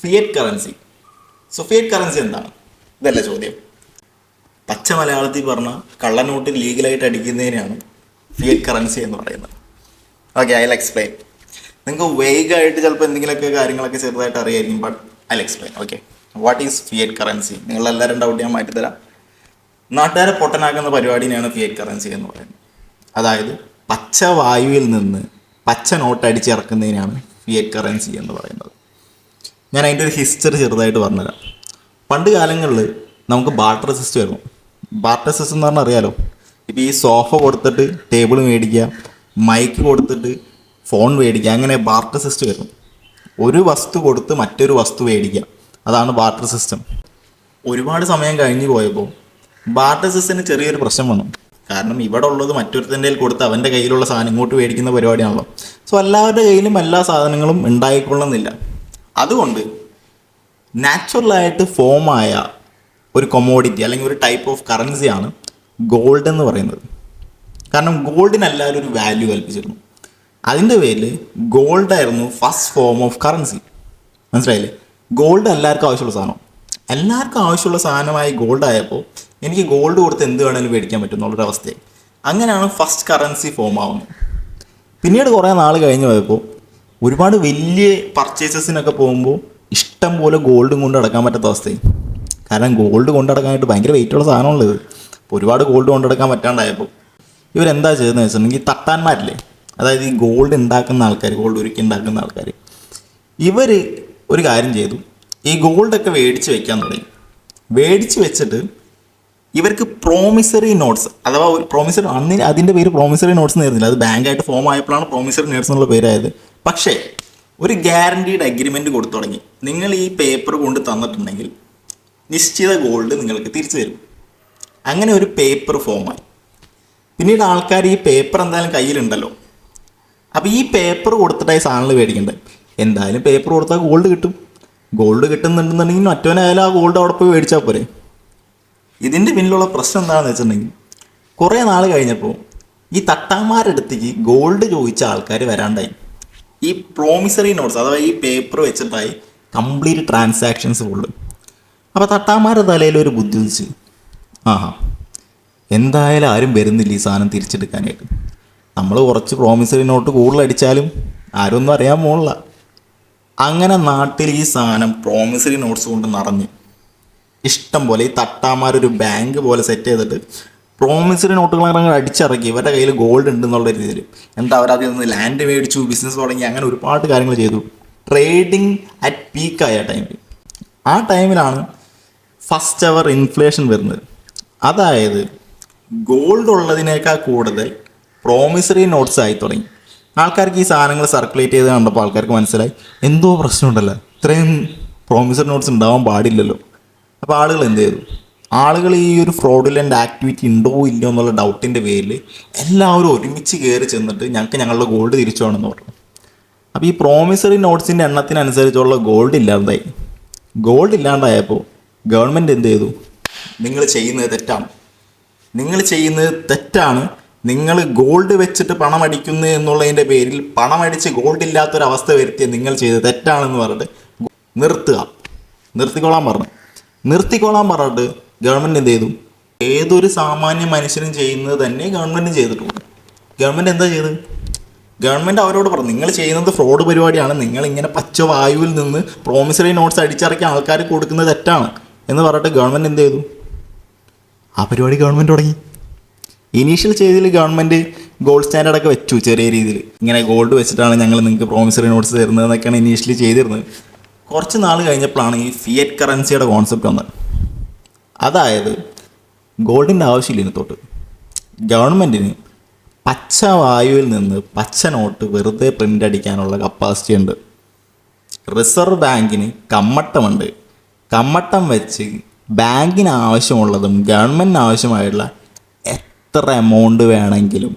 Fiat currency. So Fiat currency എന്താണ്? ഇതല്ല ചോദ്യം. പച്ച മലയാളത്തിൽ പറഞ്ഞാൽ കള്ളനോട്ട് ലീഗലായിട്ട് അടിക്കുന്നതിനാണ് ഫിയറ്റ് കറൻസി എന്ന് പറയുന്നത്. Okay, I will explain. നിങ്ങൾക്ക് വേഗമായിട്ട് ചിലപ്പോൾ എന്തെങ്കിലുമൊക്കെ കാര്യങ്ങളൊക്കെ ചെറുതായിട്ട് അറിയായിരിക്കും, but I will explain. Okay, what is Fiat currency? നിങ്ങളെല്ലാവരും ഡൗട്ട് ഞാൻ മാറ്റിത്തരാം. നാട്ടുകാരെ പൊട്ടനാക്കുന്ന പരിപാടിനെയാണ് ഫിയറ്റ് കറൻസി എന്ന് പറയുന്നത്. അതായത് പച്ച വായുവിൽ നിന്ന് പച്ച നോട്ട് അടിച്ചിറക്കുന്നതിനാണ് ഫിയറ്റ് കറൻസി എന്ന് പറയുന്നത്. ഞാൻ അതിൻ്റെ ഒരു ഹിസ്റ്ററി ചെറുതായിട്ട് പറഞ്ഞുതരാം. പണ്ട് കാലങ്ങളിൽ നമുക്ക് ബാർട്ടർ സിസ്റ്റം ആയിരുന്നു. ബാർട്ടർ സിസ്റ്റം എന്ന് പറഞ്ഞാൽ അറിയാലോ, ഇപ്പോൾ ഈ സോഫ കൊടുത്തിട്ട് ടേബിൾ മേടിക്കുക, മൈക്ക് കൊടുത്തിട്ട് ഫോൺ മേടിക്കുക, അങ്ങനെ ബാർട്ടർ സിസ്റ്റം ആയിരുന്നു. ഒരു വസ്തു കൊടുത്ത് മറ്റൊരു വസ്തു മേടിക്കുക, അതാണ് ബാർട്ടർ സിസ്റ്റം. ഒരുപാട് സമയം കഴിഞ്ഞ് പോയപ്പോൾ ബാർട്ടർ സിസ്റ്റത്തിന് ചെറിയൊരു പ്രശ്നം വന്നു. കാരണം ഇവിടെ ഉള്ളത് മറ്റൊരുത്തൻ്റെ കയ്യിൽ കൊടുത്ത് അവൻ്റെ കയ്യിലുള്ള സാധനം ഇങ്ങോട്ട് മേടിക്കുന്ന പരിപാടിയാണല്ലോ. സോ എല്ലാവരുടെ കയ്യിലും എല്ലാ സാധനങ്ങളും ഉണ്ടായിക്കൊള്ളുന്നില്ല. അതുകൊണ്ട് നാച്ചുറലായിട്ട് ഫോമായ ഒരു കൊമോഡിറ്റി അല്ലെങ്കിൽ ഒരു ടൈപ്പ് ഓഫ് കറൻസിയാണ് ഗോൾഡ് എന്ന് പറയുന്നത്. കാരണം ഗോൾഡിന് എല്ലാവരും ഒരു വാല്യൂ കൽപ്പിച്ചിരുന്നു. അതിൻ്റെ പേരിൽ ഗോൾഡായിരുന്നു ഫസ്റ്റ് ഫോം ഓഫ് കറൻസി. മനസ്സിലായില്ലേ? ഗോൾഡ് എല്ലാവർക്കും ആവശ്യമുള്ള സാധനം. എല്ലാവർക്കും ആവശ്യമുള്ള സാധനമായി ഗോൾഡ് ആയപ്പോൾ എനിക്ക് ഗോൾഡ് കൊടുത്ത് എന്ത് വേണമെങ്കിലും മേടിക്കാൻ പറ്റും എന്നുള്ളൊരവസ്ഥയായി. അങ്ങനെയാണ് ഫസ്റ്റ് കറൻസി ഫോം ആവുന്നത്. പിന്നീട് കുറേ നാൾ കഴിഞ്ഞ് പോയപ്പോൾ ഒരുപാട് വലിയ പർച്ചേസസിനൊക്കെ പോകുമ്പോൾ ഇഷ്ടം പോലെ ഗോൾഡും കൊണ്ട് നടക്കാൻ പറ്റാത്ത അവസ്ഥയായി. കാരണം ഗോൾഡ് കൊണ്ടടക്കാനായിട്ട് ഭയങ്കര വെയിറ്റുള്ള സാധനമുള്ളത്. അപ്പോൾ ഒരുപാട് ഗോൾഡ് കൊണ്ടെടുക്കാൻ പറ്റാണ്ടായപ്പോൾ ഇവരെന്താ ചെയ്തതെന്ന് വെച്ചിട്ടുണ്ടെങ്കിൽ തട്ടാന്മാരില്ലേ, അതായത് ഈ ഗോൾഡ് ഉണ്ടാക്കുന്ന ആൾക്കാർ, ഗോൾഡ് ഉരുക്കി ഉണ്ടാക്കുന്ന ആൾക്കാർ, ഇവർ ഒരു കാര്യം ചെയ്തു. ഈ ഗോൾഡൊക്കെ മേടിച്ച് വെക്കാൻ തുടങ്ങി. മേടിച്ച് വെച്ചിട്ട് ഇവർക്ക് പ്രോമിസറി നോട്ട്സ്, അഥവാ ഒരു പ്രോമിസറി, അന്ന് അതിൻ്റെ പേര് പ്രോമിസറി നോട്ട്സ് എന്നായിരുന്നില്ല, അത് ബാങ്കായിട്ട് ഫോം ആയപ്പോഴാണ് പ്രോമിസറി നോട്ട്സ് എന്നുള്ള പേരായത്. പക്ഷേ ഒരു ഗ്യാരണ്ടീഡ് അഗ്രിമെൻറ്റ് കൊടുത്തു തുടങ്ങി. നിങ്ങൾ ഈ പേപ്പർ കൊണ്ട് തന്നിട്ടുണ്ടെങ്കിൽ നിശ്ചിത ഗോൾഡ് നിങ്ങൾക്ക് തിരിച്ചു തരും. അങ്ങനെ ഒരു പേപ്പർ ഫോമായി. പിന്നീട് ആൾക്കാർ ഈ പേപ്പർ എന്തായാലും കയ്യിലുണ്ടല്ലോ, അപ്പോൾ ഈ പേപ്പർ കൊടുത്തിട്ടായി സാധനങ്ങൾ മേടിക്കേണ്ടത്. എന്തായാലും പേപ്പർ കൊടുത്താൽ ഗോൾഡ് കിട്ടും. ഗോൾഡ് കിട്ടുന്നുണ്ടെന്നുണ്ടെങ്കിൽ മറ്റവനായാലും ആ ഗോൾഡ് അവിടെ പോയി മേടിച്ചാൽ പോരെ. ഇതിൻ്റെ പിന്നിലുള്ള പ്രശ്നം എന്താണെന്ന് വെച്ചിട്ടുണ്ടെങ്കിൽ കുറേ നാൾ കഴിഞ്ഞപ്പോൾ ഈ തട്ടാന്മാരടുത്തേക്ക് ഗോൾഡ് ചോദിച്ച ആൾക്കാർ വരാണ്ടായി. ഈ പ്രോമിസറി നോട്ട്സ് അഥവാ ഈ പേപ്പർ വെച്ചിട്ടായി കംപ്ലീറ്റ് ട്രാൻസാക്ഷൻസ് ഫുള്ള്. അപ്പോൾ തട്ടാന്മാരുടെ തലയിൽ ഒരു ബുദ്ധി വെച്ച്, ആഹാ എന്തായാലും ആരും വരുന്നില്ല ഈ സാധനം തിരിച്ചെടുക്കാനായിട്ട്. നമ്മൾ കുറച്ച് പ്രോമിസറി നോട്ട് കൂടുതലടിച്ചാലും ആരും ഒന്നും അറിയാൻ പോണില്ല. അങ്ങനെ നാട്ടിൽ ഈ സാധനം പ്രോമിസറി നോട്ട്സ് കൊണ്ട് നിറഞ്ഞ് ഇഷ്ടം പോലെ ഈ തട്ടാന്മാരൊരു ബാങ്ക് പോലെ സെറ്റ് ചെയ്തിട്ട് പ്രോമിസറി നോട്ടുകൾ അടിച്ചിറക്കി ഇവരുടെ കയ്യിൽ ഗോൾഡ് ഉണ്ടെന്നുള്ള രീതിയിൽ. എന്താ അവരതിൽ നിന്ന് ലാൻഡ് മേടിച്ചു, ബിസിനസ് തുടങ്ങി, അങ്ങനെ ഒരുപാട് കാര്യങ്ങൾ ചെയ്തു. ട്രേഡിങ് അറ്റ് പീക്കായ ടൈമിൽ, ആ ടൈമിലാണ് ഫസ്റ്റ് അവർ ഇൻഫ്ലേഷൻ വരുന്നത്. അതായത് ഗോൾഡ് ഉള്ളതിനേക്കാൾ കൂടുതൽ പ്രോമിസറി നോട്ട്സ് ആയി തുടങ്ങി. ആൾക്കാർക്ക് ഈ സാധനങ്ങൾ സർക്കുലേറ്റ് ചെയ്ത് കണ്ടപ്പോൾ ആൾക്കാർക്ക് മനസ്സിലായി എന്തോ പ്രശ്നമുണ്ടല്ലോ, ഇത്രയും പ്രോമിസറി നോട്ട്സ് ഉണ്ടാവാൻ പാടില്ലല്ലോ. അപ്പോൾ ആളുകൾ എന്ത് ചെയ്തു? ആളുകൾ ഈ ഒരു ഫ്രോഡുലൻ്റ് ആക്ടിവിറ്റി ഉണ്ടോ ഇല്ലയോ എന്നുള്ള ഡൗട്ടിൻ്റെ പേരിൽ എല്ലാവരും ഒരുമിച്ച് കയറി ചെന്നിട്ട് ഞങ്ങൾക്ക് ഞങ്ങളുടെ ഗോൾഡ് തിരിച്ചു വേണമെന്ന് പറഞ്ഞു. അപ്പോൾ ഈ പ്രോമിസറി നോട്ട്സിൻ്റെ എണ്ണത്തിനനുസരിച്ചുള്ള ഗോൾഡ് ഇല്ലാണ്ടായി. ഗോൾഡ് ഇല്ലാണ്ടായപ്പോൾ ഗവൺമെൻറ് എന്ത് ചെയ്തു? നിങ്ങൾ ചെയ്യുന്നത് തെറ്റാണ്, നിങ്ങൾ ചെയ്യുന്നത് തെറ്റാണ്, നിങ്ങൾ ഗോൾഡ് വെച്ചിട്ട് പണം അടിക്കുന്നു എന്നുള്ളതിൻ്റെ പേരിൽ പണം അടിച്ച് ഗോൾഡ് ഇല്ലാത്തൊരവസ്ഥ വരുത്തിയ നിങ്ങൾ ചെയ്ത് തെറ്റാണെന്ന് പറഞ്ഞിട്ട് നിർത്തിക്കോളാൻ പറഞ്ഞിട്ട് ഗവൺമെൻറ് എന്ത് ചെയ്തു? ഏതൊരു സാമാന്യ മനുഷ്യനും ചെയ്യുന്നത് തന്നെ ഗവൺമെൻറ് ചെയ്തിട്ടുണ്ട്. ഗവൺമെൻറ് എന്താ ചെയ്തത്? ഗവൺമെൻറ് അവരോട് പറഞ്ഞു, നിങ്ങൾ ചെയ്യുന്നത് ഫ്രോഡ് പരിപാടിയാണ്, നിങ്ങളിങ്ങനെ പച്ച വായുവിൽ നിന്ന് പ്രോമിസറി നോട്ട്സ് അടിച്ചിറക്കി ആൾക്കാർ കൊടുക്കുന്നത് തെറ്റാണ് എന്ന് പറഞ്ഞിട്ട് ഗവൺമെൻറ് എന്ത് ചെയ്തു? ആ പരിപാടി ഗവൺമെൻറ് തുടങ്ങി. ഇനീഷ്യൽ ചെയ്തതിൽ ഗവൺമെൻറ് ഗോൾഡ് സ്റ്റാൻഡേർഡൊക്കെ വെച്ചു ചെറിയ രീതിയിൽ. ഇങ്ങനെ ഗോൾഡ് വെച്ചിട്ടാണ് ഞങ്ങൾ നിങ്ങൾക്ക് പ്രോമിസറി നോട്ട്സ് തരുന്നതെന്നൊക്കെയാണ് ഇനീഷ്യലി ചെയ്തിരുന്നത്. കുറച്ച് നാൾ കഴിഞ്ഞപ്പോഴാണ് ഈ ഫിയറ്റ് കറൻസിയുടെ കോൺസെപ്റ്റ് വന്നത്. അതായത് ഗോൾഡിൻ്റെ ആവശ്യമില്ല ഇതിനകത്തോട്ട്. ഗവൺമെൻറ്റിന് പച്ച വായുവിൽ നിന്ന് പച്ച നോട്ട് വെറുതെ പ്രിൻ്റ് അടിക്കാനുള്ള കപ്പാസിറ്റി ഉണ്ട്. റിസർവ് ബാങ്കിന് കമ്മട്ടമുണ്ട്. കമ്മട്ടം വെച്ച് ബാങ്കിന് ആവശ്യമുള്ളതും ഗവൺമെൻറ്റിന് ആവശ്യമായിട്ടുള്ള എത്ര എമൗണ്ട് വേണമെങ്കിലും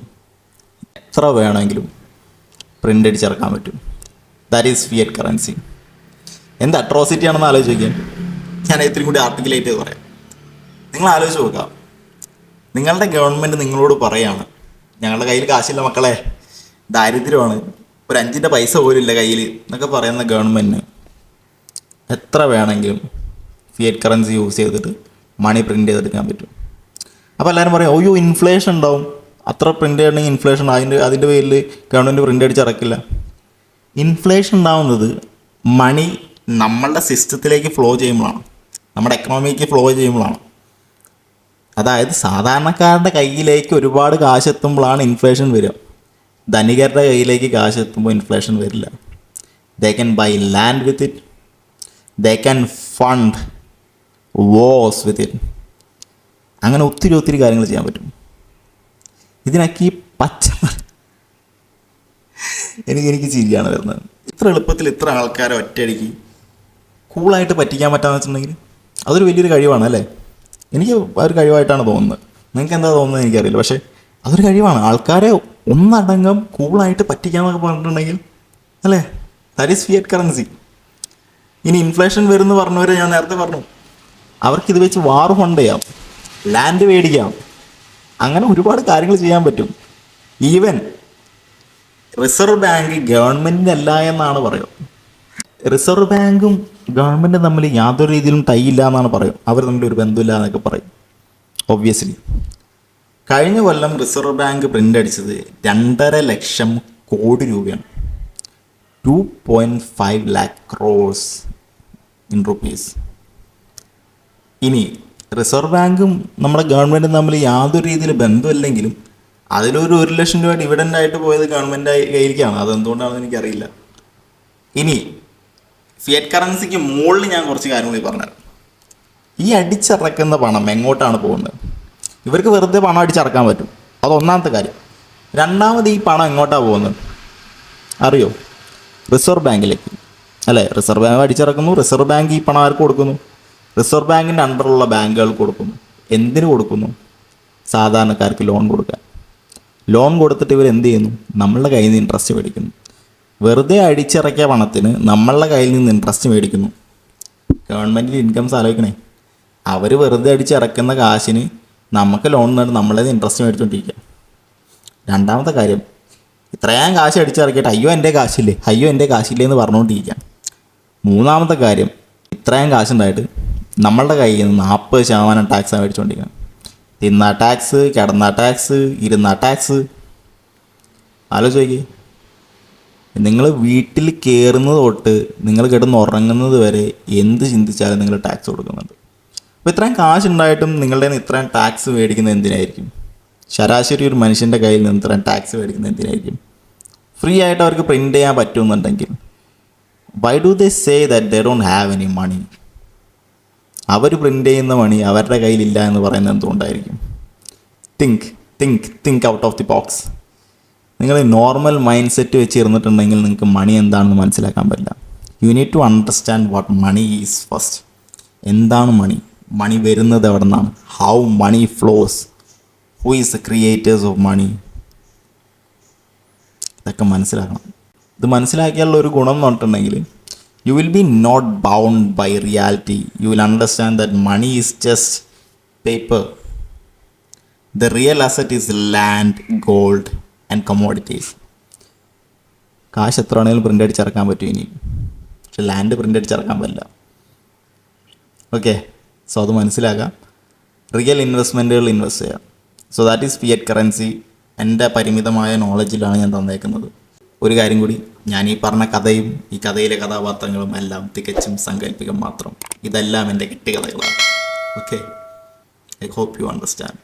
പ്രിൻ്റ് അടിച്ചിറക്കാൻ പറ്റും. That is Fiat currency. എന്ത് അട്രോസിറ്റി ആണെന്ന് ആലോചിച്ച് നോക്കിയാൽ. ഞാൻ ഇത്രയും കൂടി ആർട്ടിക്കുലേറ്റ് ചെയ്ത് പറയാം. നിങ്ങൾ ആലോചിച്ച് നോക്കുക, നിങ്ങളുടെ ഗവൺമെൻറ് നിങ്ങളോട് പറയാണ്, ഞങ്ങളുടെ കയ്യിൽ കാശില്ല മക്കളെ, ദാരിദ്ര്യമാണ്, ഒരു 5 പൈസ പോലും ഇല്ല കയ്യിൽ എന്നൊക്കെ പറയുന്ന ഗവൺമെൻറ്റിന് എത്ര വേണമെങ്കിലും ഫിയറ്റ് കറൻസി യൂസ് ചെയ്തിട്ട് മണി പ്രിൻ്റ് ചെയ്തെടുക്കാൻ പറ്റും. അപ്പോൾ എല്ലാവരും പറയും ഓയ്യോ ഇൻഫ്ലേഷൻ ഉണ്ടാവും, അത്ര പ്രിൻ്റ് ചെയ്യണമെങ്കിൽ ഇൻഫ്ലേഷൻ അതിൻ്റെ പേരിൽ ഗവൺമെൻറ് പ്രിൻ്റ് അടിച്ച് ഇറക്കില്ല. ഇൻഫ്ലേഷൻ ഉണ്ടാവുന്നത് മണി നമ്മളുടെ സിസ്റ്റത്തിലേക്ക് ഫ്ലോ ചെയ്യുമ്പോഴാണ്, നമ്മുടെ എക്കണോമിക്ക് ഫ്ലോ ചെയ്യുമ്പോഴാണ്. അതായത് സാധാരണക്കാരുടെ കയ്യിലേക്ക് ഒരുപാട് കാശ് എത്തുമ്പോഴാണ് ഇൻഫ്ലേഷൻ വരിക. ധനികരുടെ കയ്യിലേക്ക് കാശ് എത്തുമ്പോൾ ഇൻഫ്ലേഷൻ വരില്ല. They can buy land with it, they can fund wars with it. അങ്ങനെ ഒത്തിരി കാര്യങ്ങൾ ചെയ്യാൻ പറ്റും. ഇതിനൊക്കെ ഈ എനിക്ക് ചിരിയാണ് വരുന്നത്. ഇത്ര എളുപ്പത്തിൽ ഇത്ര ആൾക്കാരെ ഒറ്റയടിക്ക് കൂളായിട്ട് പറ്റിക്കാൻ പറ്റാന്ന് വെച്ചിട്ടുണ്ടെങ്കിൽ അതൊരു വലിയൊരു കഴിവാണ് അല്ലേ? എനിക്ക് ഒരു കഴിവായിട്ടാണ് തോന്നുന്നത്. നിങ്ങൾക്ക് എന്താ തോന്നുന്നത് എനിക്കറിയില്ല, പക്ഷേ അതൊരു കഴിവാണ്. ആൾക്കാരെ ഒന്നടങ്കം കൂളായിട്ട് പറ്റിക്കാന്നൊക്കെ പറഞ്ഞിട്ടുണ്ടെങ്കിൽ അല്ലേ, ദാറ്റ് ഈസ് ഫിയറ്റ് കറൻസി. ഇനി ഇൻഫ്ലേഷൻ വരുമെന്ന് പറഞ്ഞവരെ ഞാൻ നേരത്തെ പറഞ്ഞു, അവർക്കിത് വെച്ച് വാർ ഫണ്ട് ചെയ്യാം, ലാൻഡ് മേടിക്കാം, അങ്ങനെ ഒരുപാട് കാര്യങ്ങൾ ചെയ്യാൻ പറ്റും. ഈവൻ റിസർവ് ബാങ്ക് ഗവൺമെൻറ്റിൻ്റെ അല്ല എന്നാണ് പറയുക. റിസർവ് ബാങ്കും ഗവൺമെൻറ്റും തമ്മിൽ യാതൊരു രീതിയിലും ടൈ ഇല്ല എന്നാണ് പറയും. അവർ തമ്മിൽ ഒരു ബന്ധമില്ല എന്നൊക്കെ പറയും. ഒബ്വിയസ്ലി കഴിഞ്ഞ കൊല്ലം റിസർവ് ബാങ്ക് പ്രിൻ്റ് അടിച്ചത് 2.5 ലക്ഷം കോടി രൂപയാണ്. 2.5 lakh crores ഇൻ റുപ്പീസ്. ഇനി റിസർവ് ബാങ്കും നമ്മുടെ ഗവൺമെൻറ്റും തമ്മിൽ യാതൊരു രീതിയിൽ ബന്ധമില്ലെങ്കിലും അതിലൊരു 1 ലക്ഷം രൂപ ഡിവിഡൻ്റ് ആയിട്ട് പോയത് ഗവൺമെൻറ് കയ്യിലേക്കാണ്. അതെന്തുകൊണ്ടാണെന്ന് എനിക്കറിയില്ല. ഇനി ഫിയറ്റ് കറൻസിക്ക് മുകളിൽ ഞാൻ കുറച്ച് കാര്യങ്ങൾ പറഞ്ഞുതരാം. ഈ അടിച്ചിറക്കുന്ന പണം എങ്ങോട്ടാണ് പോകുന്നത്? ഇവർക്ക് വെറുതെ പണം അടിച്ചിറക്കാൻ പറ്റും, അതൊന്നാമത്തെ കാര്യം. രണ്ടാമത് ഈ പണം എങ്ങോട്ടാണ് പോകുന്നത് അറിയോ? റിസർവ് ബാങ്കിലേക്ക് അല്ലേ? റിസർവ് ബാങ്ക് അടിച്ചിറക്കുന്നു, റിസർവ് ബാങ്ക് ഈ പണം ആർക്ക് കൊടുക്കുന്നു? റിസർവ് ബാങ്കിൻ്റെ അണ്ടറുള്ള ബാങ്കുകൾക്ക് കൊടുക്കുന്നു. എന്തിനു കൊടുക്കുന്നു? സാധാരണക്കാർക്ക് ലോൺ കൊടുക്കാൻ. ലോൺ കൊടുത്തിട്ട് ഇവർ എന്ത് ചെയ്യുന്നു? നമ്മളുടെ കയ്യിൽ നിന്ന് ഇൻട്രസ്റ്റ് മേടിക്കുന്നു. വെറുതെ അടിച്ചിറക്കിയ പണത്തിന് നമ്മളുടെ കയ്യിൽ നിന്ന് ഇൻട്രസ്റ്റ് മേടിക്കുന്നു. ഗവൺമെൻറ്റിൻ്റെ ഇൻകംസ് ആലോചിക്കണേ. അവർ വെറുതെ അടിച്ചിറക്കുന്ന കാശിന് നമുക്ക് ലോൺ നേടി നമ്മളെ ഇൻട്രസ്റ്റ് മേടിച്ചുകൊണ്ടിരിക്കുക. രണ്ടാമത്തെ കാര്യം, ഇത്രയും കാശ് അടിച്ചിറക്കിയിട്ട് അയ്യോ എൻ്റെ കാശില്ലേ എന്ന് പറഞ്ഞുകൊണ്ടിരിക്കുക. മൂന്നാമത്തെ കാര്യം, ഇത്രയും കാശുണ്ടായിട്ട് നമ്മളുടെ കയ്യിൽ നിന്ന് 40% ടാക്സാണ് മേടിച്ചുകൊണ്ടിരിക്കുക. തിന്ന ടാക്സ്, കിടന്ന ടാക്സ്, ഇരുന്ന ടാക്സ്. ആലോചിക്കേ, നിങ്ങൾ വീട്ടിൽ കയറുന്നത് തൊട്ട് നിങ്ങൾ കിടന്ന് ഉറങ്ങുന്നത് വരെ എന്ത് ചിന്തിച്ചാലും നിങ്ങൾ ടാക്സ് കൊടുക്കുന്നുണ്ട്. അപ്പോൾ ഇത്രയും കാശുണ്ടായിട്ടും നിങ്ങളുടെ നിന്ന് ഇത്രയും ടാക്സ് മേടിക്കുന്നത് എന്തിനായിരിക്കും? ശരാശരി ഒരു മനുഷ്യൻ്റെ കയ്യിൽ നിന്ന് ഇത്രയും ടാക്സ് മേടിക്കുന്നത് എന്തിനായിരിക്കും? ഫ്രീ ആയിട്ട് അവർക്ക് പ്രിൻ്റ് ചെയ്യാൻ പറ്റുമെന്നുണ്ടെങ്കിൽ why do they say that they don't have any money? അവർ പ്രിൻ്റ് ചെയ്യുന്ന മണി അവരുടെ കയ്യിലില്ല എന്ന് പറയുന്നത് എന്തുകൊണ്ടായിരിക്കും? Think out of the box. നിങ്ങൾ നോർമൽ മൈൻഡ് സെറ്റ് വെച്ച് ഇരുന്നിട്ടുണ്ടെങ്കിൽ നിങ്ങൾക്ക് മണി എന്താണെന്ന് മനസ്സിലാക്കാൻ പറ്റില്ല. You need to understand what money is first. എന്താണ് മണി? മണി വരുന്നത് എവിടെ നിന്നാണ്? How money flows? Who is the creators of money? ഇതൊക്കെ മനസ്സിലാക്കണം. ഇത് മനസ്സിലാക്കിയാലുള്ള ഒരു ഗുണം എന്ന് പറഞ്ഞിട്ടുണ്ടെങ്കിൽ you will be not bound by reality. You will understand that money is just paper. The real asset is land, gold and commodities. കാശ് എത്ര ആണെങ്കിലും പ്രിൻ്റ് അടിച്ചിറക്കാൻ പറ്റും ഇനി, പക്ഷെ ലാൻഡ് പ്രിൻ്റ് അടിച്ചിറക്കാൻ പറ്റില്ല. ഓക്കെ, സോ അത് മനസ്സിലാക്കാം. റിയൽ ഇൻവെസ്റ്റ്മെൻറ്റുകൾ ഇൻവെസ്റ്റ് ചെയ്യാം. So that is Fiat currency. എൻ്റെ പരിമിതമായ നോളജിലാണ് ഞാൻ തന്നേക്കുന്നത്. ഒരു കാര്യം കൂടി, ഞാൻ ഈ പറഞ്ഞ കഥയും ഈ കഥയിലെ കഥാപാത്രങ്ങളും എല്ലാം തികച്ചും സാങ്കല്പികം മാത്രം. ഇതെല്ലാം എൻ്റെ കെട്ടുകഥകളാണ്. Okay, I hope you understand.